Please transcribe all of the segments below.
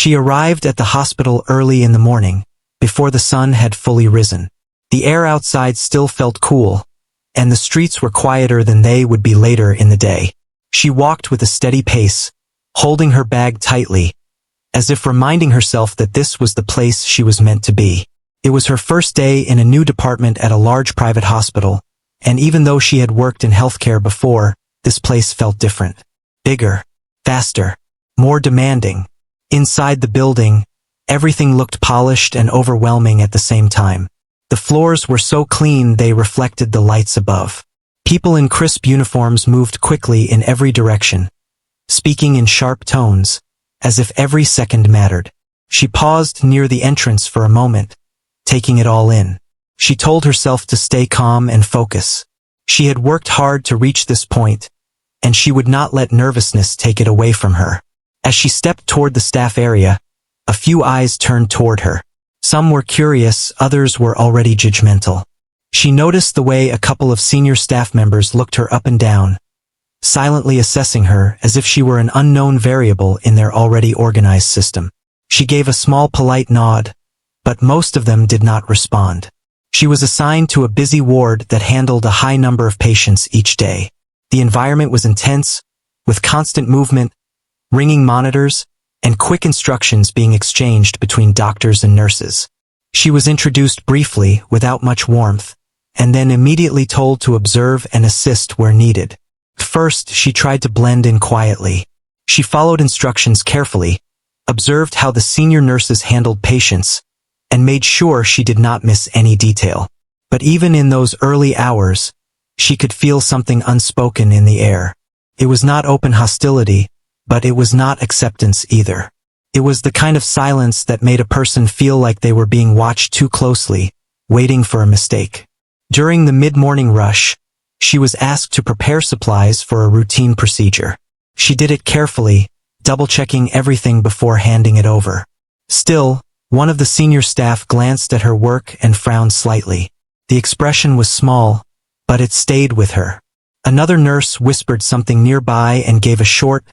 She arrived at the hospital early in the morning, before the sun had fully risen. The air outside still felt cool, and the streets were quieter than they would be later in the day. She walked with a steady pace, holding her bag tightly, as if reminding herself that this was the place she was meant to be. It was her first day in a new department at a large private hospital, and even though she had worked in healthcare before, this place felt different. Bigger, faster, more demanding. Inside the building, everything looked polished and overwhelming at the same time. The floors were so clean they reflected the lights above. People in crisp uniforms moved quickly in every direction, speaking in sharp tones, as if every second mattered. She paused near the entrance for a moment, taking it all in. She told herself to stay calm and focus. She had worked hard to reach this point, and she would not let nervousness take it away from her. As she stepped toward the staff area, a few eyes turned toward her. Some were curious, others were already judgmental. She noticed the way a couple of senior staff members looked her up and down, silently assessing her as if she were an unknown variable in their already organized system. She gave a small polite nod, but most of them did not respond. She was assigned to a busy ward that handled a high number of patients each day. The environment was intense, with constant movement, ringing monitors, and quick instructions being exchanged between doctors and nurses. She was introduced briefly, without much warmth, and then immediately told to observe and assist where needed. First, she tried to blend in quietly. She followed instructions carefully, observed how the senior nurses handled patients, and made sure she did not miss any detail. But even in those early hours, she could feel something unspoken in the air. It was not open hostility, but it was not acceptance either. It was the kind of silence that made a person feel like they were being watched too closely, waiting for a mistake. During the mid-morning rush, she was asked to prepare supplies for a routine procedure. She did it carefully, double-checking everything before handing it over. Still, one of the senior staff glanced at her work and frowned slightly. The expression was small, but it stayed with her. Another nurse whispered something nearby and gave a short,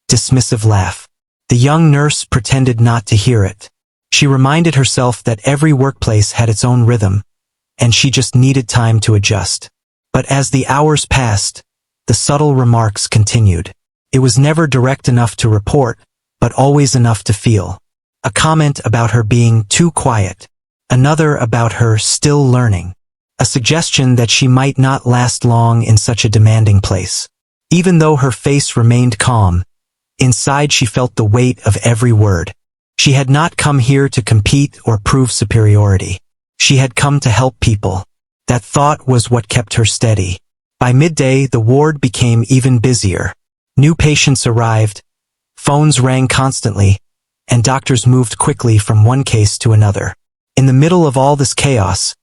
dismissive laugh. The young nurse pretended not to hear it. She reminded herself that every workplace had its own rhythm, and she just needed time to adjust. But as the hours passed, the subtle remarks continued. It was never direct enough to report, but always enough to feel. A comment about her being too quiet. Another about her still learning. A suggestion that she might not last long in such a demanding place. Even though her face remained calm, inside she felt the weight of every word. She had not come here to compete or prove superiority. She had come to help people. That thought was what kept her steady. By midday, the ward became even busier. New patients arrived, phones rang constantly, and doctors moved quickly from one case to another. In the middle of all this chaos,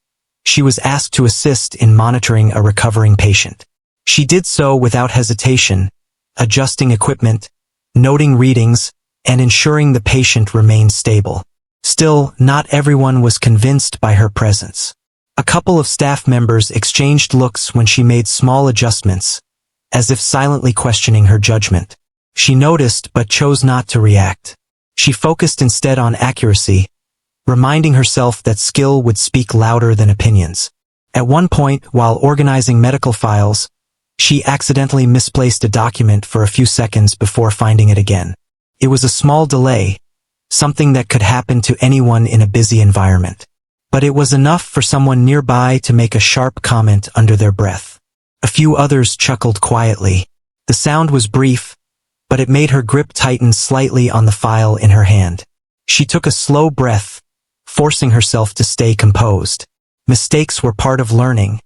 she was asked to assist in monitoring a recovering patient. She did so without hesitation, adjusting equipment, noting readings, and ensuring the patient remained stable. Still, not everyone was convinced by her presence. A couple of staff members exchanged looks when she made small adjustments, as if silently questioning her judgment. She noticed but chose not to react. She focused instead on accuracy, reminding herself that skill would speak louder than opinions. At one point, while organizing medical files, she accidentally misplaced a document for a few seconds before finding it again. It was a small delay, something that could happen to anyone in a busy environment. But it was enough for someone nearby to make a sharp comment under their breath. A few others chuckled quietly. The sound was brief, but it made her grip tighten slightly on the file in her hand. She took a slow breath, forcing herself to stay composed. Mistakes were part of learning,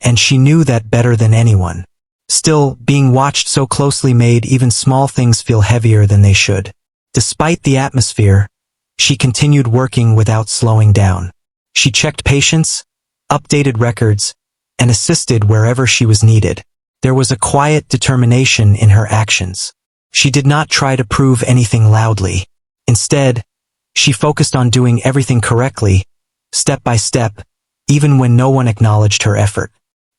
and she knew that better than anyone. Still, being watched so closely made even small things feel heavier than they should. Despite the atmosphere, she continued working without slowing down. She checked patients, updated records, and assisted wherever she was needed. There was a quiet determination in her actions. She did not try to prove anything loudly. Instead, she focused on doing everything correctly, step by step, even when no one acknowledged her effort.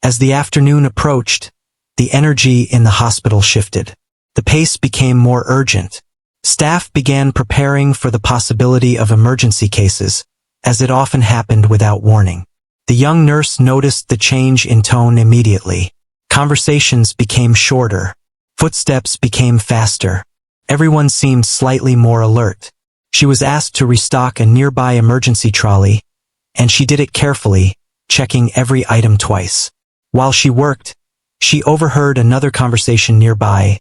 As the afternoon approached, the energy in the hospital shifted. The pace became more urgent. Staff began preparing for the possibility of emergency cases, as it often happened without warning. The young nurse noticed the change in tone immediately. Conversations became shorter. Footsteps became faster. Everyone seemed slightly more alert. She was asked to restock a nearby emergency trolley, and she did it carefully, checking every item twice. While she worked, she overheard another conversation nearby,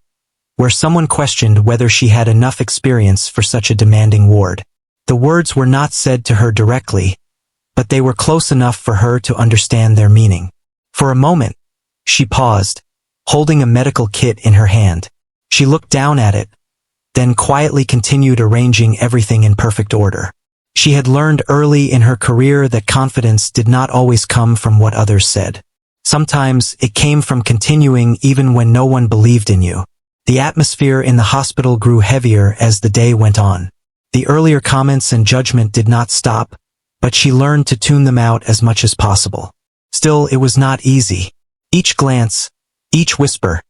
where someone questioned whether she had enough experience for such a demanding ward. The words were not said to her directly, but they were close enough for her to understand their meaning. For a moment, she paused, holding a medical kit in her hand. She looked down at it, then quietly continued arranging everything in perfect order. She had learned early in her career that confidence did not always come from what others said. Sometimes it came from continuing even when no one believed in you. The atmosphere in the hospital grew heavier as the day went on. The earlier comments and judgment did not stop, but she learned to tune them out as much as possible. Still, it was not easy. Each glance, each whisper,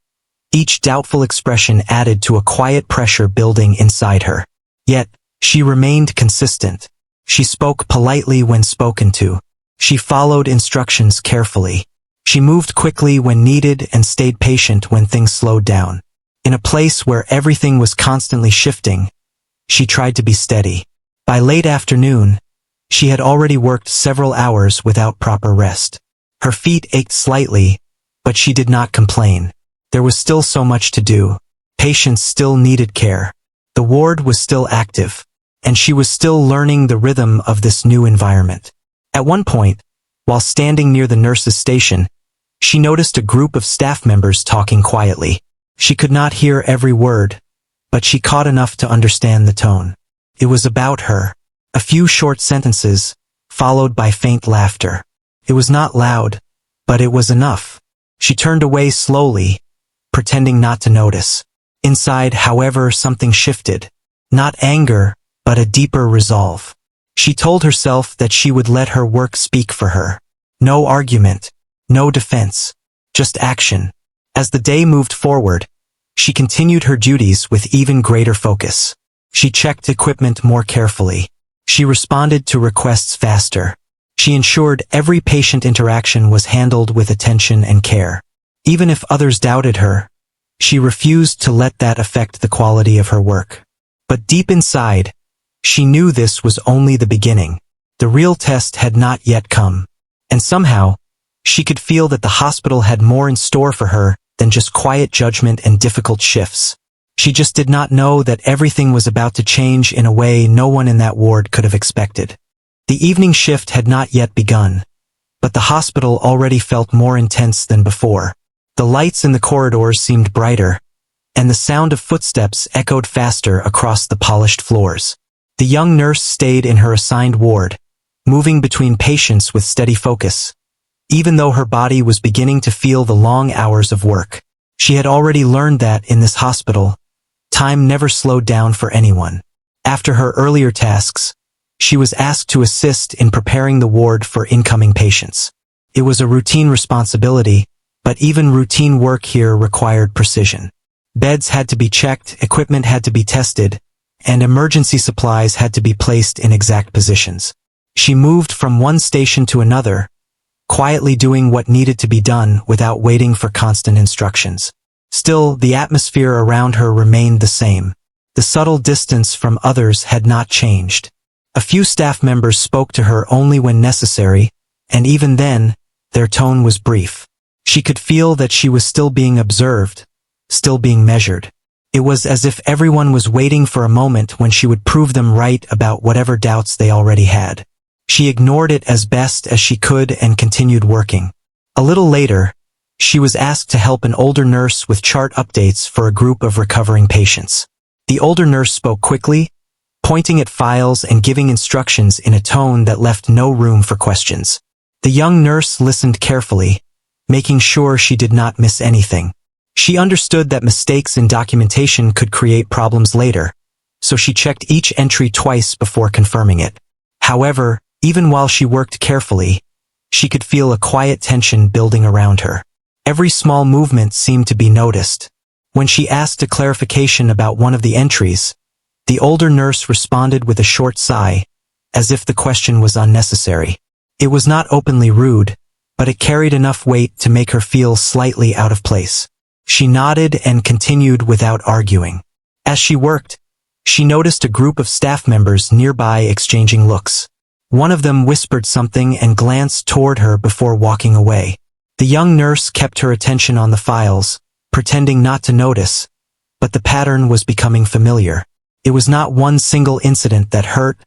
each doubtful expression added to a quiet pressure building inside her. Yet, she remained consistent. She spoke politely when spoken to. She followed instructions carefully. She moved quickly when needed and stayed patient when things slowed down. In a place where everything was constantly shifting, she tried to be steady. By late afternoon, she had already worked several hours without proper rest. Her feet ached slightly, but she did not complain. There was still so much to do. Patients still needed care. The ward was still active, and she was still learning the rhythm of this new environment. At one point, while standing near the nurse's station, she noticed a group of staff members talking quietly. She could not hear every word, but she caught enough to understand the tone. It was about her. A few short sentences, followed by faint laughter. It was not loud, but it was enough. She turned away slowly, pretending not to notice. Inside, however, something shifted. Not anger, but a deeper resolve. She told herself that she would let her work speak for her. No argument, no defense, just action. As the day moved forward, she continued her duties with even greater focus. She checked equipment more carefully. She responded to requests faster. She ensured every patient interaction was handled with attention and care. Even if others doubted her, she refused to let that affect the quality of her work. But deep inside, she knew this was only the beginning. The real test had not yet come. And somehow, she could feel that the hospital had more in store for her than just quiet judgment and difficult shifts. She just did not know that everything was about to change in a way no one in that ward could have expected. The evening shift had not yet begun, but the hospital already felt more intense than before. The lights in the corridors seemed brighter, and the sound of footsteps echoed faster across the polished floors. The young nurse stayed in her assigned ward, moving between patients with steady focus. Even though her body was beginning to feel the long hours of work, she had already learned that in this hospital, time never slowed down for anyone. After her earlier tasks, she was asked to assist in preparing the ward for incoming patients. It was a routine responsibility, but even routine work here required precision. Beds had to be checked, equipment had to be tested, and emergency supplies had to be placed in exact positions. She moved from one station to another, quietly doing what needed to be done without waiting for constant instructions. Still, the atmosphere around her remained the same. The subtle distance from others had not changed. A few staff members spoke to her only when necessary, and even then, their tone was brief. She could feel that she was still being observed, still being measured. It was as if everyone was waiting for a moment when she would prove them right about whatever doubts they already had. She ignored it as best as she could and continued working. A little later, she was asked to help an older nurse with chart updates for a group of recovering patients. The older nurse spoke quickly, pointing at files and giving instructions in a tone that left no room for questions. The young nurse listened carefully, making sure she did not miss anything. She understood that mistakes in documentation could create problems later, so she checked each entry twice before confirming it. However, even while she worked carefully, she could feel a quiet tension building around her. Every small movement seemed to be noticed. When she asked a clarification about one of the entries, The older nurse responded with a short sigh, as if the question was unnecessary. It was not openly rude, but it carried enough weight to make her feel slightly out of place. She nodded and continued without arguing. As she worked, she noticed a group of staff members nearby exchanging looks. One of them whispered something and glanced toward her before walking away. The young nurse kept her attention on the files, pretending not to notice, but the pattern was becoming familiar. It was not one single incident that hurt,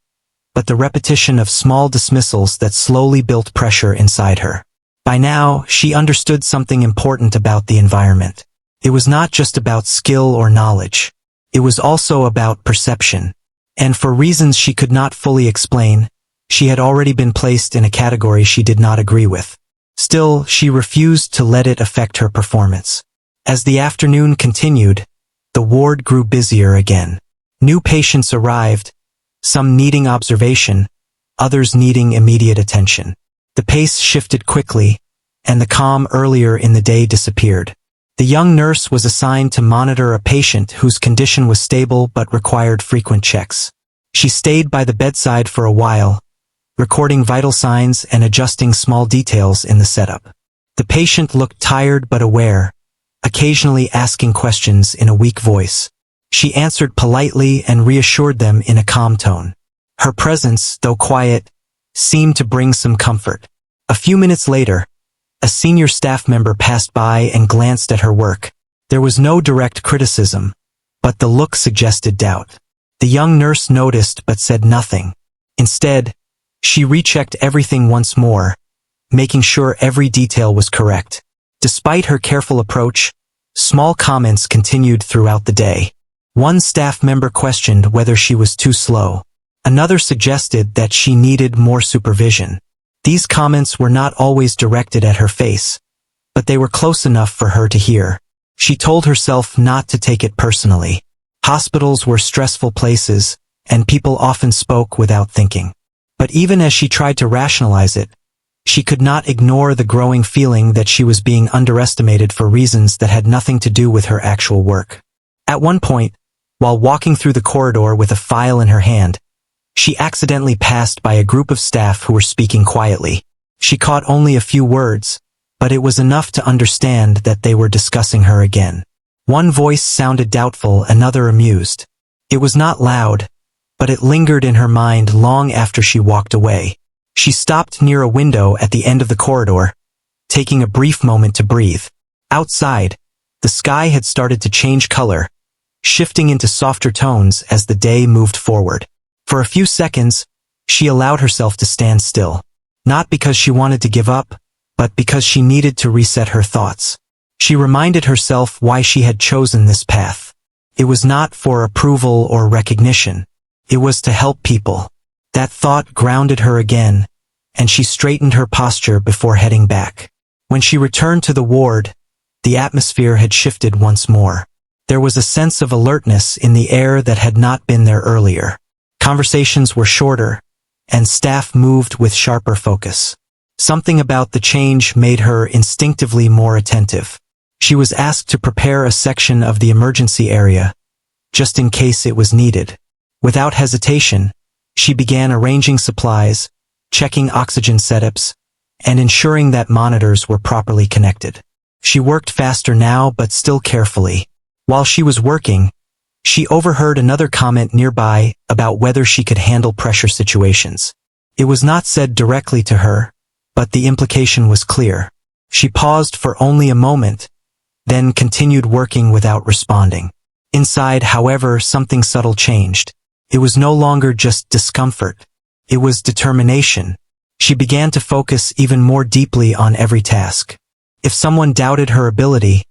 but the repetition of small dismissals that slowly built pressure inside her. By now, she understood something important about the environment. It was not just about skill or knowledge. It was also about perception. And for reasons she could not fully explain, she had already been placed in a category she did not agree with. Still, she refused to let it affect her performance. As the afternoon continued, the ward grew busier again. New patients arrived, some needing observation, others needing immediate attention. The pace shifted quickly, and the calm earlier in the day disappeared. The young nurse was assigned to monitor a patient whose condition was stable but required frequent checks. She stayed by the bedside for a while, recording vital signs and adjusting small details in the setup. The patient looked tired but aware, occasionally asking questions in a weak voice. She answered politely and reassured them in a calm tone. Her presence, though quiet, seemed to bring some comfort. A few minutes later, a senior staff member passed by and glanced at her work. There was no direct criticism, but the look suggested doubt. The young nurse noticed but said nothing. Instead, she rechecked everything once more, making sure every detail was correct. Despite her careful approach, small comments continued throughout the day. One staff member questioned whether she was too slow. Another suggested that she needed more supervision. These comments were not always directed at her face, but they were close enough for her to hear. She told herself not to take it personally. Hospitals were stressful places, and people often spoke without thinking. But even as she tried to rationalize it, she could not ignore the growing feeling that she was being underestimated for reasons that had nothing to do with her actual work. At one point, while walking through the corridor with a file in her hand, she accidentally passed by a group of staff who were speaking quietly. She caught only a few words, but it was enough to understand that they were discussing her again. One voice sounded doubtful, another amused. It was not loud, but it lingered in her mind long after she walked away. She stopped near a window at the end of the corridor, taking a brief moment to breathe. Outside, the sky had started to change color, shifting into softer tones as the day moved forward. For a few seconds, she allowed herself to stand still. Not because she wanted to give up, but because she needed to reset her thoughts. She reminded herself why she had chosen this path. It was not for approval or recognition. It was to help people. That thought grounded her again, and she straightened her posture before heading back. When she returned to the ward, the atmosphere had shifted once more. There was a sense of alertness in the air that had not been there earlier. Conversations were shorter, and staff moved with sharper focus. Something about the change made her instinctively more attentive. She was asked to prepare a section of the emergency area, just in case it was needed. Without hesitation, she began arranging supplies, checking oxygen setups, and ensuring that monitors were properly connected. She worked faster now, but still carefully. While she was working, she overheard another comment nearby about whether she could handle pressure situations. It was not said directly to her, but the implication was clear. She paused for only a moment, then continued working without responding. Inside, however, something subtle changed. It was no longer just discomfort. It was determination. She began to focus even more deeply on every task. If someone doubted her ability,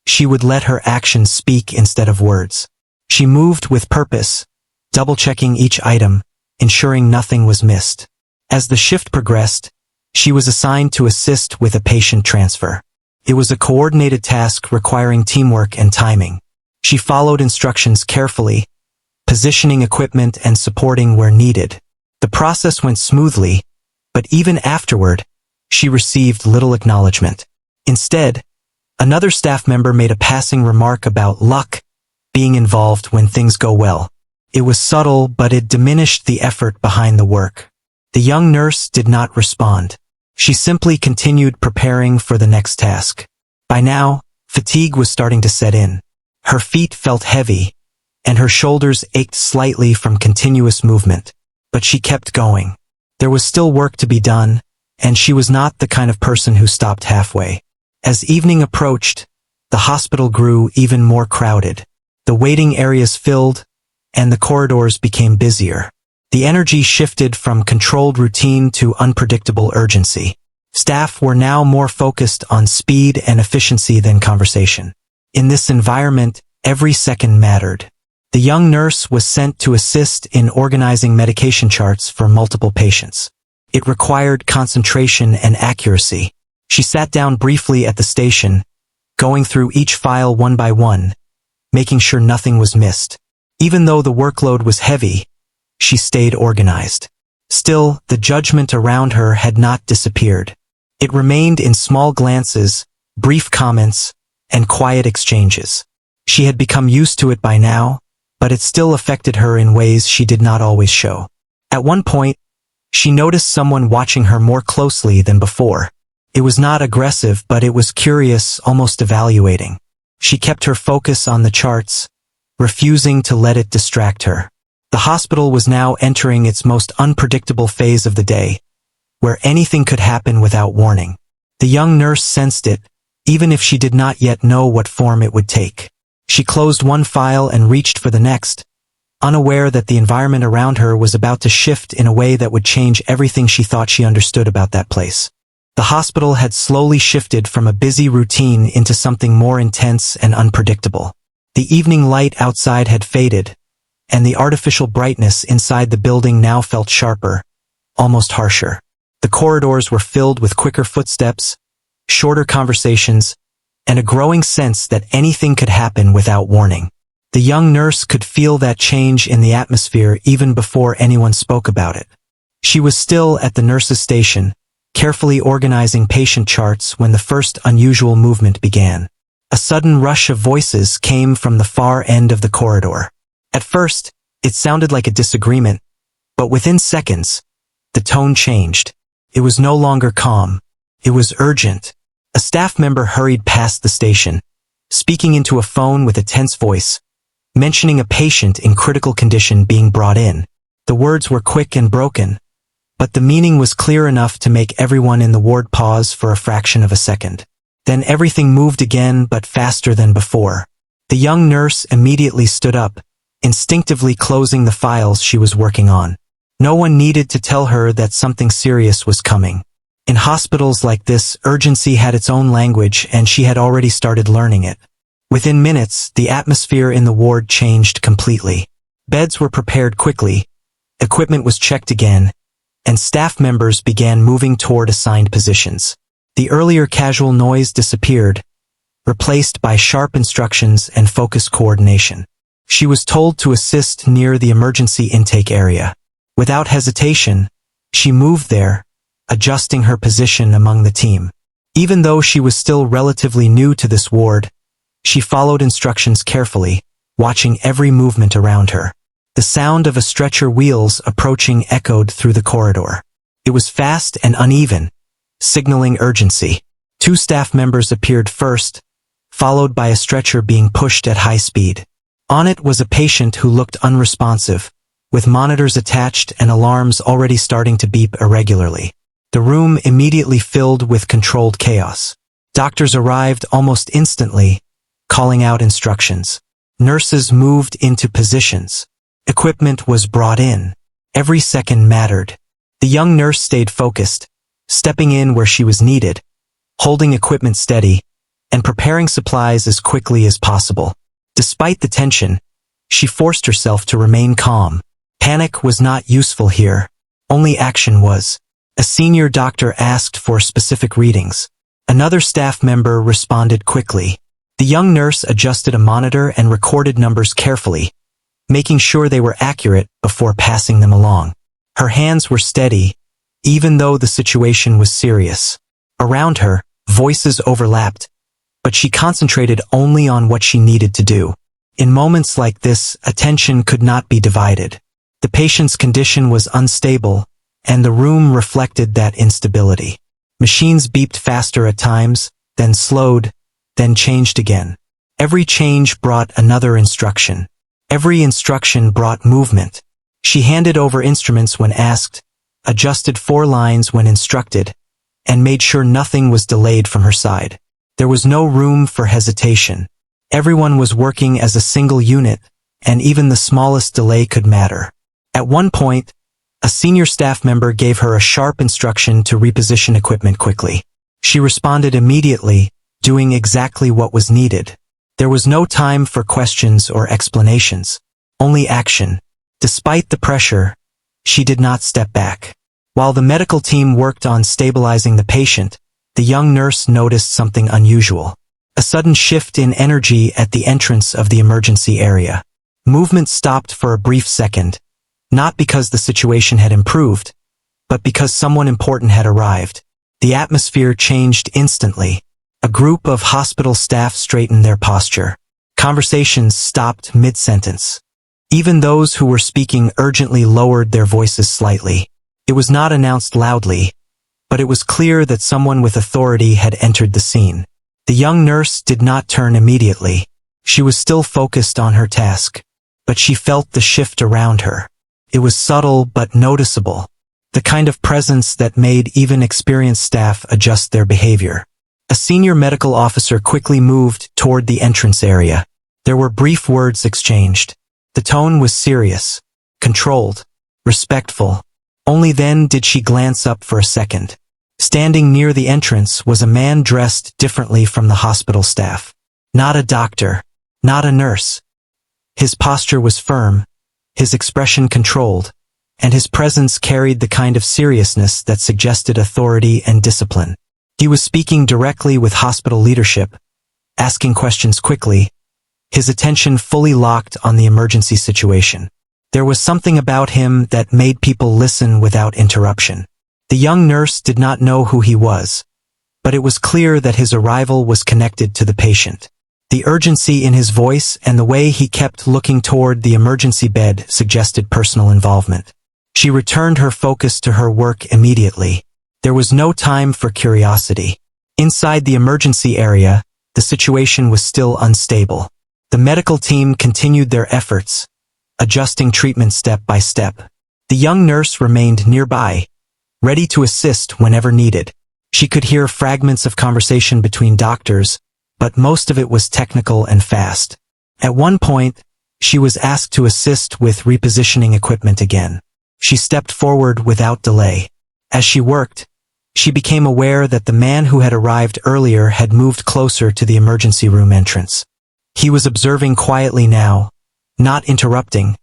she would let her actions speak instead of words. She moved with purpose, double-checking each item, ensuring nothing was missed. As the shift progressed, she was assigned to assist with a patient transfer. It was a coordinated task requiring teamwork and timing. She followed instructions carefully, positioning equipment and supporting where needed. The process went smoothly, but even afterward, she received little acknowledgement. Instead, another staff member made a passing remark about luck being involved when things go well. It was subtle, but it diminished the effort behind the work. The young nurse did not respond. She simply continued preparing for the next task. By now, fatigue was starting to set in. Her feet felt heavy, and her shoulders ached slightly from continuous movement. But she kept going. There was still work to be done, and she was not the kind of person who stopped halfway. As evening approached, the hospital grew even more crowded. The waiting areas filled, and the corridors became busier. The energy shifted from controlled routine to unpredictable urgency. Staff were now more focused on speed and efficiency than conversation. In this environment, every second mattered. The young nurse was sent to assist in organizing medication charts for multiple patients. It required concentration and accuracy. She sat down briefly at the station, going through each file one by one, making sure nothing was missed. Even though the workload was heavy, she stayed organized. Still, the judgment around her had not disappeared. It remained in small glances, brief comments, and quiet exchanges. She had become used to it by now, but it still affected her in ways she did not always show. At one point, she noticed someone watching her more closely than before. It was not aggressive, but it was curious, almost evaluating. She kept her focus on the charts, refusing to let it distract her. The hospital was now entering its most unpredictable phase of the day, where anything could happen without warning. The young nurse sensed it, even if she did not yet know what form it would take. She closed one file and reached for the next, unaware that the environment around her was about to shift in a way that would change everything she thought she understood about that place. The hospital had slowly shifted from a busy routine into something more intense and unpredictable. The evening light outside had faded, and the artificial brightness inside the building now felt sharper, almost harsher. The corridors were filled with quicker footsteps, shorter conversations, and a growing sense that anything could happen without warning. The young nurse could feel that change in the atmosphere even before anyone spoke about it. She was still at the nurse's station, carefully organizing patient charts when the first unusual movement began. A sudden rush of voices came from the far end of the corridor. At first, it sounded like a disagreement, but within seconds, the tone changed. It was no longer calm. It was urgent. A staff member hurried past the station, speaking into a phone with a tense voice, mentioning a patient in critical condition being brought in. The words were quick and broken, but the meaning was clear enough to make everyone in the ward pause for a fraction of a second. Then everything moved again, but faster than before. The young nurse immediately stood up, instinctively closing the files she was working on. No one needed to tell her that something serious was coming. In hospitals like this, urgency had its own language, and she had already started learning it. Within minutes, the atmosphere in the ward changed completely. Beds were prepared quickly, equipment was checked again, and staff members began moving toward assigned positions. The earlier casual noise disappeared, replaced by sharp instructions and focused coordination. She was told to assist near the emergency intake area. Without hesitation, she moved there, adjusting her position among the team. Even though she was still relatively new to this ward, she followed instructions carefully, watching every movement around her. The sound of a stretcher wheels approaching echoed through the corridor. It was fast and uneven, signaling urgency. 2 staff members appeared first, followed by a stretcher being pushed at high speed. On it was a patient who looked unresponsive, with monitors attached and alarms already starting to beep irregularly. The room immediately filled with controlled chaos. Doctors arrived almost instantly, calling out instructions. Nurses moved into positions. Equipment was brought in. Every second mattered. The young nurse stayed focused, stepping in where she was needed, holding equipment steady, and preparing supplies as quickly as possible. Despite the tension, she forced herself to remain calm. Panic was not useful here. Only action was. A senior doctor asked for specific readings. Another staff member responded quickly. The young nurse adjusted a monitor and recorded numbers carefully, making sure they were accurate before passing them along. Her hands were steady, even though the situation was serious. Around her, voices overlapped, but she concentrated only on what she needed to do. In moments like this, attention could not be divided. The patient's condition was unstable, and the room reflected that instability. Machines beeped faster at times, then slowed, then changed again. Every change brought another instruction. Every instruction brought movement. She handed over instruments when asked, adjusted 4 lines when instructed, and made sure nothing was delayed from her side. There was no room for hesitation. Everyone was working as a single unit, and even the smallest delay could matter. At one point, a senior staff member gave her a sharp instruction to reposition equipment quickly. She responded immediately, doing exactly what was needed. There was no time for questions or explanations, only action. Despite the pressure, she did not step back. While the medical team worked on stabilizing the patient, the young nurse noticed something unusual. A sudden shift in energy at the entrance of the emergency area. Movement stopped for a brief second, not because the situation had improved, but because someone important had arrived. The atmosphere changed instantly. A group of hospital staff straightened their posture. Conversations stopped mid-sentence. Even those who were speaking urgently lowered their voices slightly. It was not announced loudly, but it was clear that someone with authority had entered the scene. The young nurse did not turn immediately. She was still focused on her task, but she felt the shift around her. It was subtle but noticeable, the kind of presence that made even experienced staff adjust their behavior. A senior medical officer quickly moved toward the entrance area. There were brief words exchanged. The tone was serious, controlled, respectful. Only then did she glance up for a second. Standing near the entrance was a man dressed differently from the hospital staff. Not a doctor, not a nurse. His posture was firm, his expression controlled, and his presence carried the kind of seriousness that suggested authority and discipline. He was speaking directly with hospital leadership, asking questions quickly, his attention fully locked on the emergency situation. There was something about him that made people listen without interruption. The young nurse did not know who he was, but it was clear that his arrival was connected to the patient. The urgency in his voice and the way he kept looking toward the emergency bed suggested personal involvement. She returned her focus to her work immediately. There was no time for curiosity. Inside the emergency area, the situation was still unstable. The medical team continued their efforts, adjusting treatment step by step. The young nurse remained nearby, ready to assist whenever needed. She could hear fragments of conversation between doctors, but most of it was technical and fast. At one point, she was asked to assist with repositioning equipment again. She stepped forward without delay. As she worked, she became aware that the man who had arrived earlier had moved closer to the emergency room entrance. He was observing quietly now, not interrupting,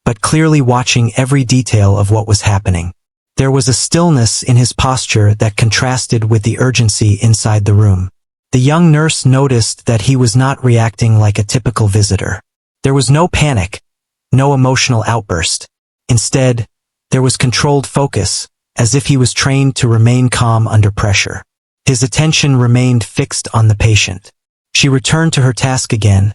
but clearly watching every detail of what was happening. There was a stillness in his posture that contrasted with the urgency inside the room. The young nurse noticed that he was not reacting like a typical visitor. There was no panic, no emotional outburst. Instead, there was controlled focus, as if he was trained to remain calm under pressure. His attention remained fixed on the patient. She returned to her task again,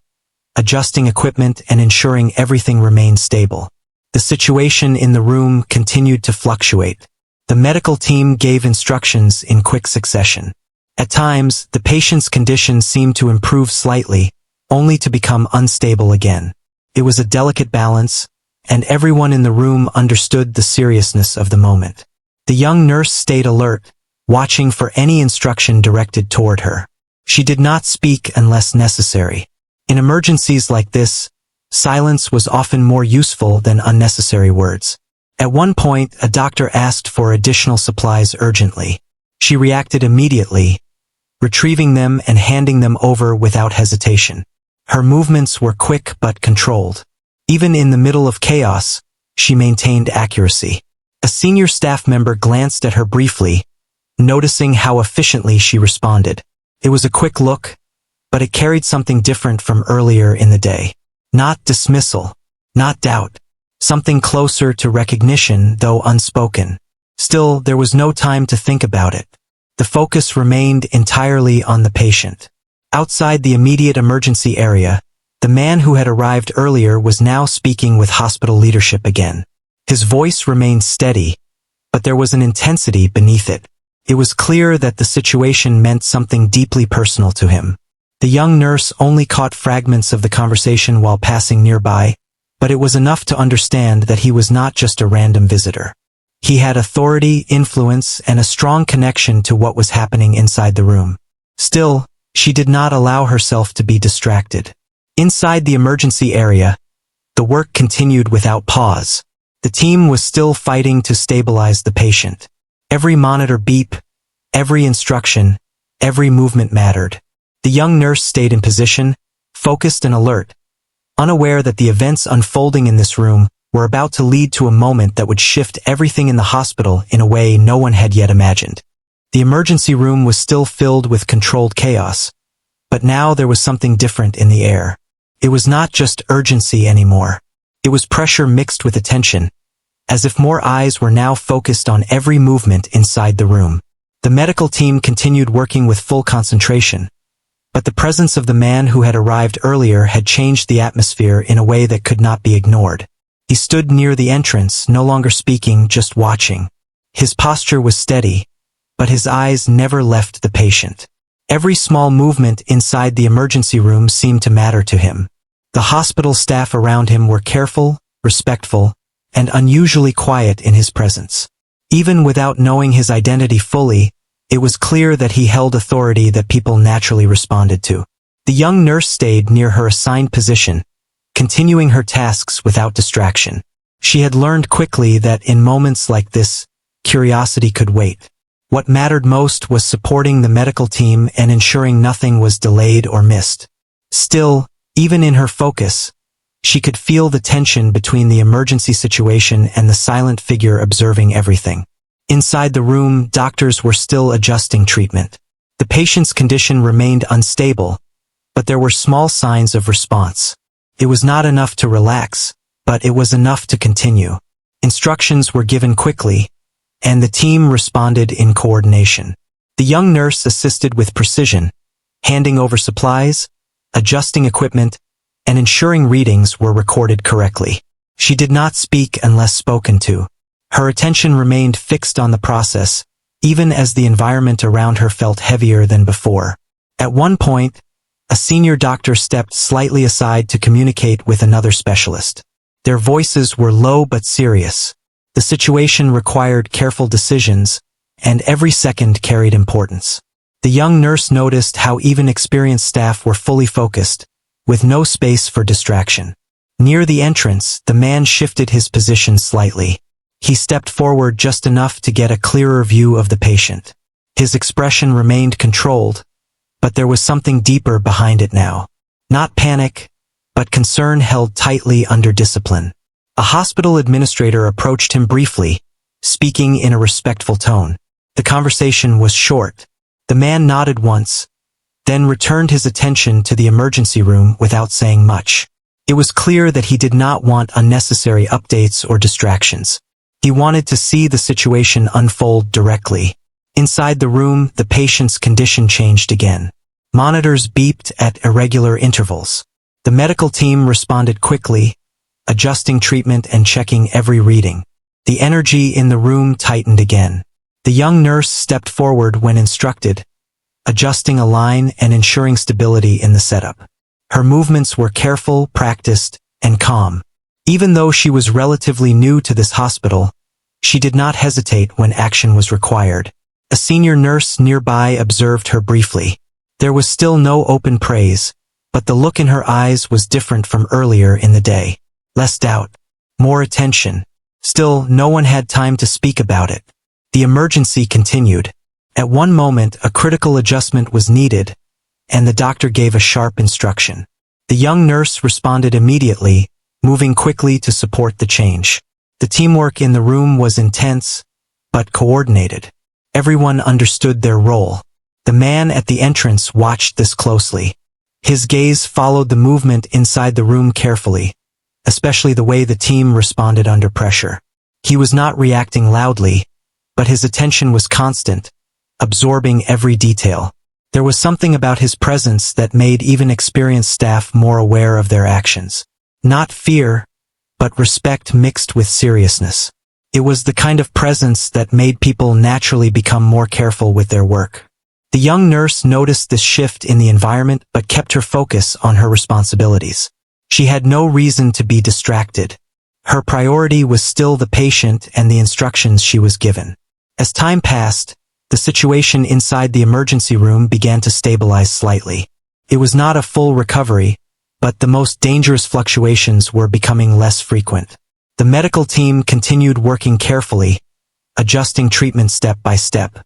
adjusting equipment and ensuring everything remained stable. The situation in the room continued to fluctuate. The medical team gave instructions in quick succession. At times, the patient's condition seemed to improve slightly, only to become unstable again. It was a delicate balance, and everyone in the room understood the seriousness of the moment. The young nurse stayed alert, watching for any instruction directed toward her. She did not speak unless necessary. In emergencies like this, silence was often more useful than unnecessary words. At one point, a doctor asked for additional supplies urgently. She reacted immediately, retrieving them and handing them over without hesitation. Her movements were quick but controlled. Even in the middle of chaos, she maintained accuracy. A senior staff member glanced at her briefly, noticing how efficiently she responded. It was a quick look, but it carried something different from earlier in the day. Not dismissal, not doubt, something closer to recognition, though unspoken. Still, there was no time to think about it. The focus remained entirely on the patient. Outside the immediate emergency area, The man who had arrived earlier was now speaking with hospital leadership again. His voice remained steady, but there was an intensity beneath it. It was clear that the situation meant something deeply personal to him. The young nurse only caught fragments of the conversation while passing nearby, but it was enough to understand that he was not just a random visitor. He had authority, influence, and a strong connection to what was happening inside the room. Still, she did not allow herself to be distracted. Inside the emergency area, the work continued without pause. The team was still fighting to stabilize the patient. Every monitor beep, every instruction, every movement mattered. The young nurse stayed in position, focused and alert, unaware that the events unfolding in this room were about to lead to a moment that would shift everything in the hospital in a way no one had yet imagined. The emergency room was still filled with controlled chaos, but now there was something different in the air. It was not just urgency anymore. It was pressure mixed with attention, as if more eyes were now focused on every movement inside the room. The medical team continued working with full concentration, but the presence of the man who had arrived earlier had changed the atmosphere in a way that could not be ignored. He stood near the entrance, no longer speaking, just watching. His posture was steady, but his eyes never left the patient. Every small movement inside the emergency room seemed to matter to him. The hospital staff around him were careful, respectful, and unusually quiet in his presence. Even without knowing his identity fully, it was clear that he held authority that people naturally responded to. The young nurse stayed near her assigned position, continuing her tasks without distraction. She had learned quickly that in moments like this, curiosity could wait. What mattered most was supporting the medical team and ensuring nothing was delayed or missed. Still, even in her focus, she could feel the tension between the emergency situation and the silent figure observing everything. Inside the room, doctors were still adjusting treatment. The patient's condition remained unstable, but there were small signs of response. It was not enough to relax, but it was enough to continue. Instructions were given quickly, and the team responded in coordination. The young nurse assisted with precision, handing over supplies, adjusting equipment, and ensuring readings were recorded correctly. She did not speak unless spoken to. Her attention remained fixed on the process, even as the environment around her felt heavier than before. At one point, a senior doctor stepped slightly aside to communicate with another specialist. Their voices were low but serious. The situation required careful decisions, and every second carried importance. The young nurse noticed how even experienced staff were fully focused, with no space for distraction. Near the entrance, the man shifted his position slightly. He stepped forward just enough to get a clearer view of the patient. His expression remained controlled, but there was something deeper behind it now. Not panic, but concern held tightly under discipline. A hospital administrator approached him briefly, speaking in a respectful tone. The conversation was short. The man nodded once, then returned his attention to the emergency room without saying much. It was clear that he did not want unnecessary updates or distractions. He wanted to see the situation unfold directly. Inside the room, the patient's condition changed again. Monitors beeped at irregular intervals. The medical team responded quickly, adjusting treatment and checking every reading. The energy in the room tightened again. The young nurse stepped forward when instructed, adjusting a line and ensuring stability in the setup. Her movements were careful, practiced, and calm. Even though she was relatively new to this hospital, she did not hesitate when action was required. A senior nurse nearby observed her briefly. There was still no open praise, but the look in her eyes was different from earlier in the day. Less doubt, more attention. Still, no one had time to speak about it. The emergency continued. At one moment, a critical adjustment was needed, and the doctor gave a sharp instruction. The young nurse responded immediately, moving quickly to support the change. The teamwork in the room was intense, but coordinated. Everyone understood their role. The man at the entrance watched this closely. His gaze followed the movement inside the room carefully, especially the way the team responded under pressure. He was not reacting loudly, but his attention was constant, absorbing every detail. There was something about his presence that made even experienced staff more aware of their actions. Not fear, but respect mixed with seriousness. It was the kind of presence that made people naturally become more careful with their work. The young nurse noticed this shift in the environment but kept her focus on her responsibilities. She had no reason to be distracted. Her priority was still the patient and the instructions she was given. As time passed, the situation inside the emergency room began to stabilize slightly. It was not a full recovery, but the most dangerous fluctuations were becoming less frequent. The medical team continued working carefully, adjusting treatment step by step.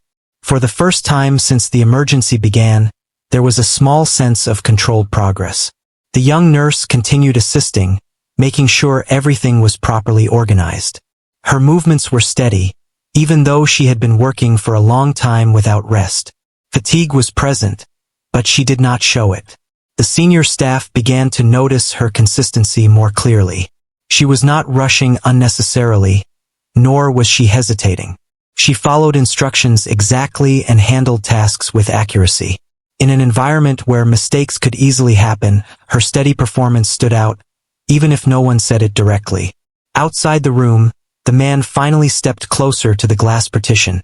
For the first time since the emergency began, there was a small sense of controlled progress. The young nurse continued assisting, making sure everything was properly organized. Her movements were steady, even though she had been working for a long time without rest. Fatigue was present, but she did not show it. The senior staff began to notice her consistency more clearly. She was not rushing unnecessarily, nor was she hesitating. She followed instructions exactly and handled tasks with accuracy. In an environment where mistakes could easily happen, her steady performance stood out, even if no one said it directly. Outside the room, the man finally stepped closer to the glass partition,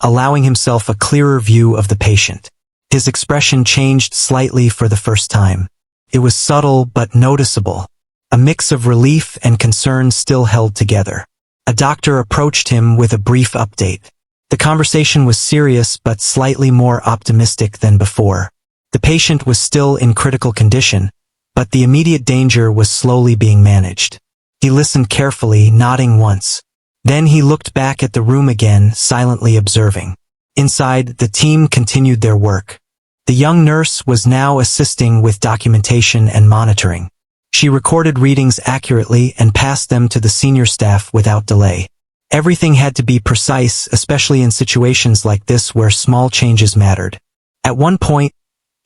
allowing himself a clearer view of the patient. His expression changed slightly for the first time. It was subtle but noticeable. A mix of relief and concern still held together. A doctor approached him with a brief update. The conversation was serious but slightly more optimistic than before. The patient was still in critical condition, but the immediate danger was slowly being managed. He listened carefully, nodding once. Then he looked back at the room again, silently observing. Inside, the team continued their work. The young nurse was now assisting with documentation and monitoring. She recorded readings accurately and passed them to the senior staff without delay. Everything had to be precise, especially in situations like this where small changes mattered. At one point,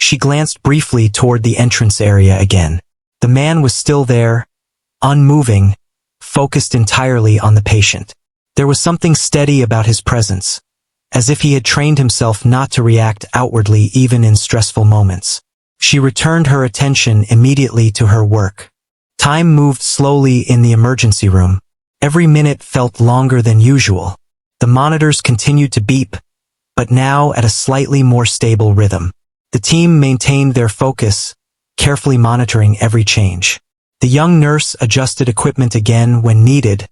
she glanced briefly toward the entrance area again. The man was still there, unmoving, focused entirely on the patient. There was something steady about his presence, as if he had trained himself not to react outwardly even in stressful moments. She returned her attention immediately to her work. Time moved slowly in the emergency room. Every minute felt longer than usual. The monitors continued to beep, but now at a slightly more stable rhythm. The team maintained their focus, carefully monitoring every change. The young nurse adjusted equipment again when needed,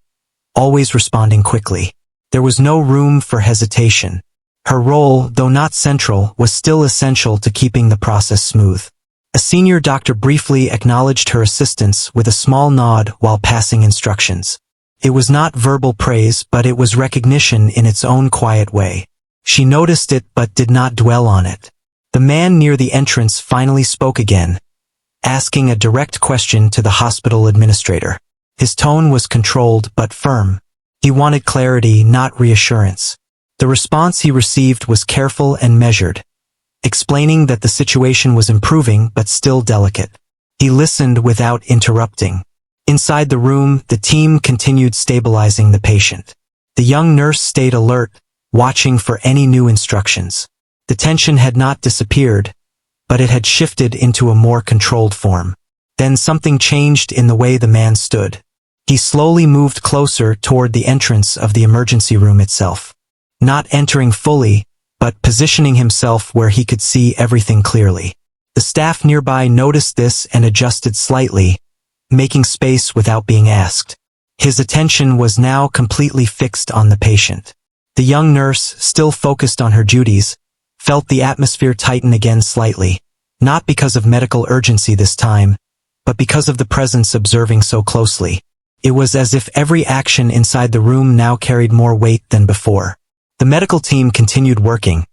always responding quickly. There was no room for hesitation. Her role, though not central, was still essential to keeping the process smooth. A senior doctor briefly acknowledged her assistance with a small nod while passing instructions. It was not verbal praise, but it was recognition in its own quiet way. She noticed it but did not dwell on it. The man near the entrance finally spoke again, asking a direct question to the hospital administrator. His tone was controlled but firm. He wanted clarity, not reassurance. The response he received was careful and measured, explaining that the situation was improving but still delicate. He listened without interrupting. Inside the room, the team continued stabilizing the patient. The young nurse stayed alert, watching for any new instructions. The tension had not disappeared, but it had shifted into a more controlled form. Then something changed in the way the man stood. He slowly moved closer toward the entrance of the emergency room itself. Not entering fully, but positioning himself where he could see everything clearly. The staff nearby noticed this and adjusted slightly, making space without being asked. His attention was now completely fixed on the patient. The young nurse, still focused on her duties, felt the atmosphere tighten again slightly, not because of medical urgency this time, but because of the presence observing so closely. It was as if every action inside the room now carried more weight than before. The medical team continued working,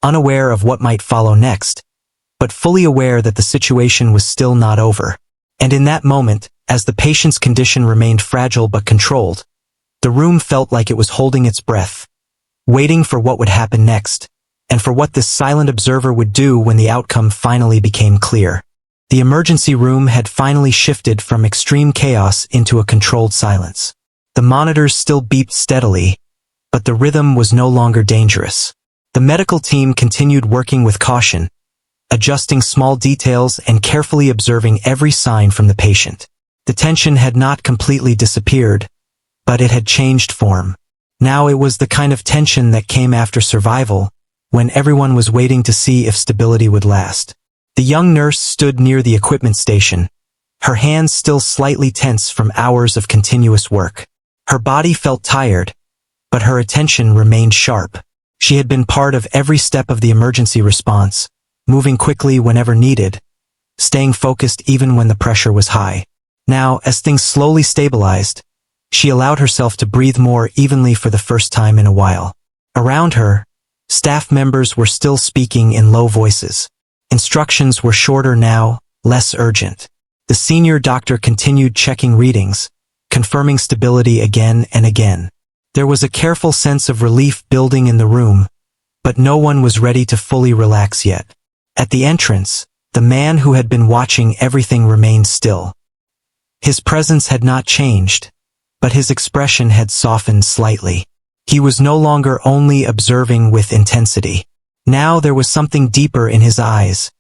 unaware of what might follow next, but fully aware that the situation was still not over. And in that moment, as the patient's condition remained fragile but controlled, the room felt like it was holding its breath, waiting for what would happen next, and for what this silent observer would do when the outcome finally became clear. The emergency room had finally shifted from extreme chaos into a controlled silence. The monitors still beeped steadily, but the rhythm was no longer dangerous. The medical team continued working with caution, adjusting small details and carefully observing every sign from the patient. The tension had not completely disappeared, but it had changed form. Now it was the kind of tension that came after survival, when everyone was waiting to see if stability would last. The young nurse stood near the equipment station, her hands still slightly tense from hours of continuous work. Her body felt tired, but her attention remained sharp. She had been part of every step of the emergency response, moving quickly whenever needed, staying focused even when the pressure was high. Now, as things slowly stabilized, she allowed herself to breathe more evenly for the first time in a while. Around her, staff members were still speaking in low voices. Instructions were shorter now, less urgent. The senior doctor continued checking readings, confirming stability again and again. There was a careful sense of relief building in the room, but no one was ready to fully relax yet. At the entrance, the man who had been watching everything remained still. His presence had not changed, but his expression had softened slightly. He was no longer only observing with intensity. Now there was something deeper in his eyes,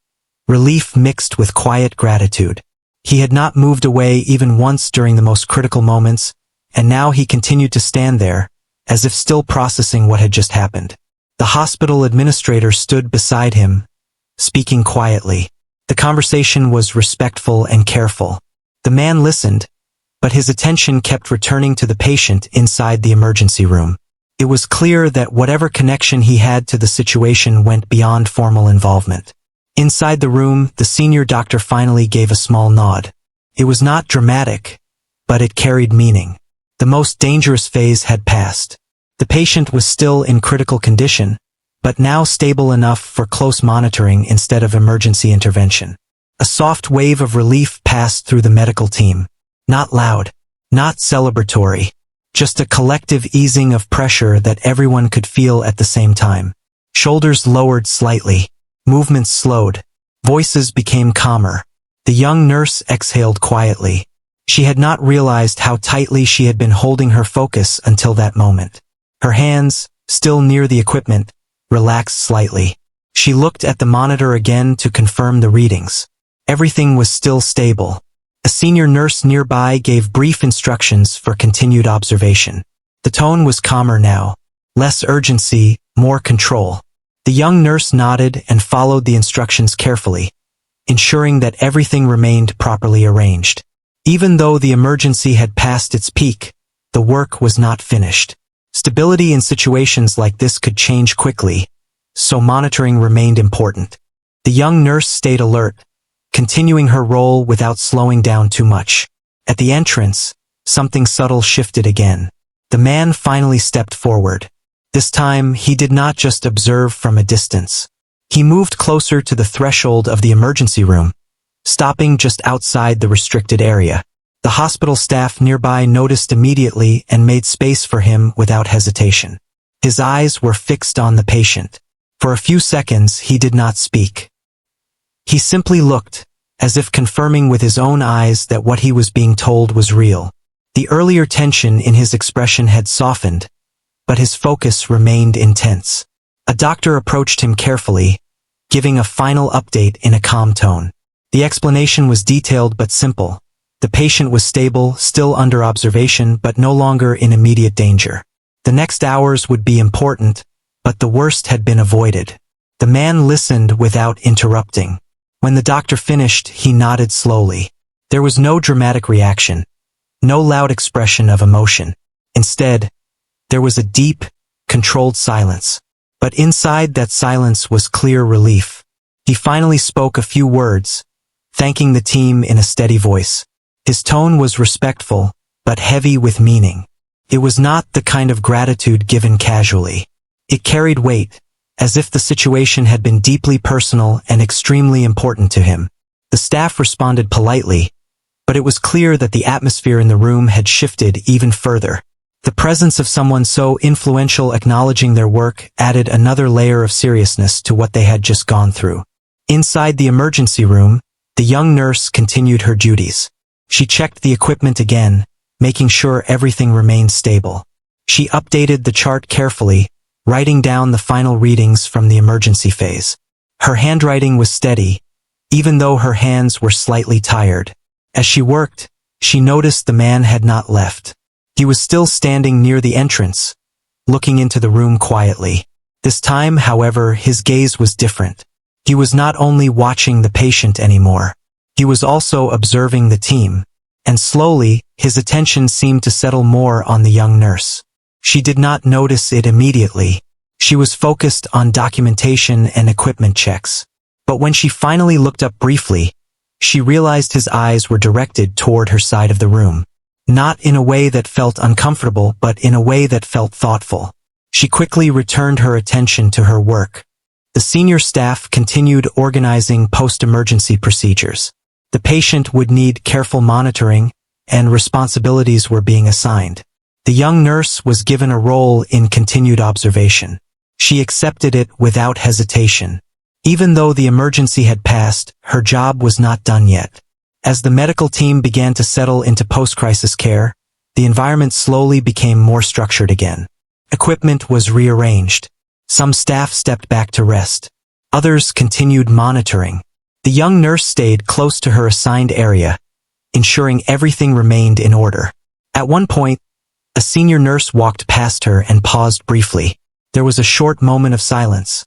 relief mixed with quiet gratitude. He had not moved away even once during the most critical moments, and now he continued to stand there, as if still processing what had just happened. The hospital administrator stood beside him, speaking quietly. The conversation was respectful and careful. The man listened, but his attention kept returning to the patient inside the emergency room. It was clear that whatever connection he had to the situation went beyond formal involvement. Inside the room, the senior doctor finally gave a small nod. It was not dramatic, but it carried meaning. The most dangerous phase had passed. The patient was still in critical condition, but now stable enough for close monitoring instead of emergency intervention. A soft wave of relief passed through the medical team. Not loud, not celebratory, just a collective easing of pressure that everyone could feel at the same time. Shoulders lowered slightly. Movements slowed. Voices became calmer. The young nurse exhaled quietly. She had not realized how tightly she had been holding her focus until that moment. Her hands, still near the equipment, relaxed slightly. She looked at the monitor again to confirm the readings. Everything was still stable. A senior nurse nearby gave brief instructions for continued observation. The tone was calmer now. Less urgency, more control. The young nurse nodded and followed the instructions carefully, ensuring that everything remained properly arranged. Even though the emergency had passed its peak, the work was not finished. Stability in situations like this could change quickly, so monitoring remained important. The young nurse stayed alert, continuing her role without slowing down too much. At the entrance, something subtle shifted again. The man finally stepped forward. This time, he did not just observe from a distance. He moved closer to the threshold of the emergency room, stopping just outside the restricted area. The hospital staff nearby noticed immediately and made space for him without hesitation. His eyes were fixed on the patient. For a few seconds, he did not speak. He simply looked, as if confirming with his own eyes that what he was being told was real. The earlier tension in his expression had softened, but his focus remained intense. A doctor approached him carefully, giving a final update in a calm tone. The explanation was detailed but simple. The patient was stable, still under observation, but no longer in immediate danger. The next hours would be important, but the worst had been avoided. The man listened without interrupting. When the doctor finished, he nodded slowly. There was no dramatic reaction, no loud expression of emotion. Instead, there was a deep, controlled silence. But inside that silence was clear relief. He finally spoke a few words, thanking the team in a steady voice. His tone was respectful, but heavy with meaning. It was not the kind of gratitude given casually. It carried weight, as if the situation had been deeply personal and extremely important to him. The staff responded politely, but it was clear that the atmosphere in the room had shifted even further. The presence of someone so influential acknowledging their work added another layer of seriousness to what they had just gone through. Inside the emergency room, the young nurse continued her duties. She checked the equipment again, making sure everything remained stable. She updated the chart carefully, writing down the final readings from the emergency phase. Her handwriting was steady, even though her hands were slightly tired. As she worked, she noticed the man had not left. He was still standing near the entrance, looking into the room quietly. This time, however, his gaze was different. He was not only watching the patient anymore. He was also observing the team, and slowly, his attention seemed to settle more on the young nurse. She did not notice it immediately. She was focused on documentation and equipment checks. But when she finally looked up briefly, she realized his eyes were directed toward her side of the room. Not in a way that felt uncomfortable, but in a way that felt thoughtful. She quickly returned her attention to her work. The senior staff continued organizing post-emergency procedures. The patient would need careful monitoring, and responsibilities were being assigned. The young nurse was given a role in continued observation. She accepted it without hesitation. Even though the emergency had passed, her job was not done yet. As the medical team began to settle into post-crisis care, the environment slowly became more structured again. Equipment was rearranged. Some staff stepped back to rest. Others continued monitoring. The young nurse stayed close to her assigned area, ensuring everything remained in order. At one point, a senior nurse walked past her and paused briefly. There was a short moment of silence,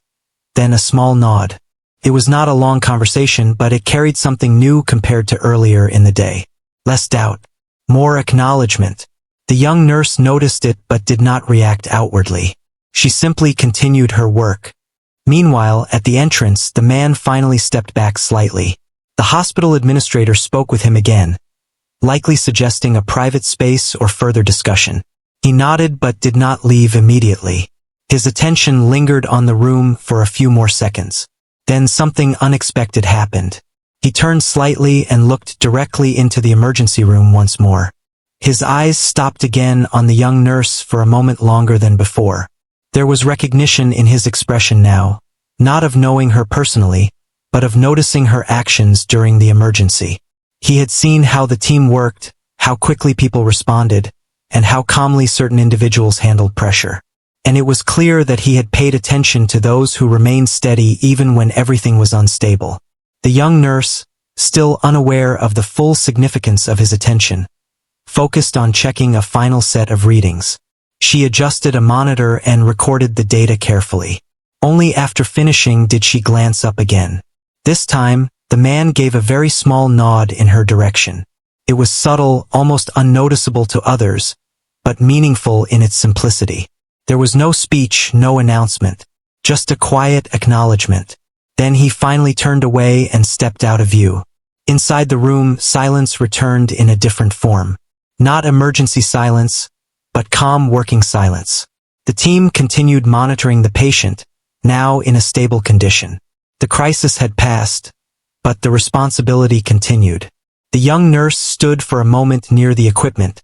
then a small nod. It was not a long conversation, but it carried something new compared to earlier in the day. Less doubt, more acknowledgement. The young nurse noticed it but did not react outwardly. She simply continued her work. Meanwhile, at the entrance, the man finally stepped back slightly. The hospital administrator spoke with him again, likely suggesting a private space or further discussion. He nodded but did not leave immediately. His attention lingered on the room for a few more seconds. Then something unexpected happened. He turned slightly and looked directly into the emergency room once more. His eyes stopped again on the young nurse for a moment longer than before. There was recognition in his expression now, not of knowing her personally, but of noticing her actions during the emergency. He had seen how the team worked, how quickly people responded, and how calmly certain individuals handled pressure. And it was clear that he had paid attention to those who remained steady even when everything was unstable. The young nurse, still unaware of the full significance of his attention, focused on checking a final set of readings. She adjusted a monitor and recorded the data carefully. Only after finishing did she glance up again. This time, the man gave a very small nod in her direction. It was subtle, almost unnoticeable to others, but meaningful in its simplicity. There was no speech, no announcement, just a quiet acknowledgement. Then he finally turned away and stepped out of view. Inside the room, silence returned in a different form. Not emergency silence, but calm working silence. The team continued monitoring the patient, now in a stable condition. The crisis had passed, but the responsibility continued. The young nurse stood for a moment near the equipment,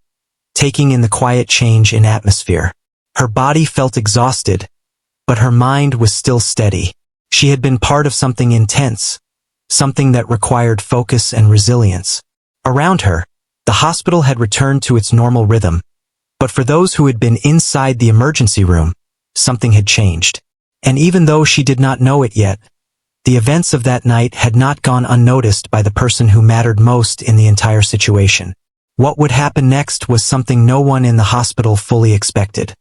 taking in the quiet change in atmosphere. Her body felt exhausted, but her mind was still steady. She had been part of something intense, something that required focus and resilience. Around her, the hospital had returned to its normal rhythm, but for those who had been inside the emergency room, something had changed. And even though she did not know it yet, the events of that night had not gone unnoticed by the person who mattered most in the entire situation. What would happen next was something no one in the hospital fully expected.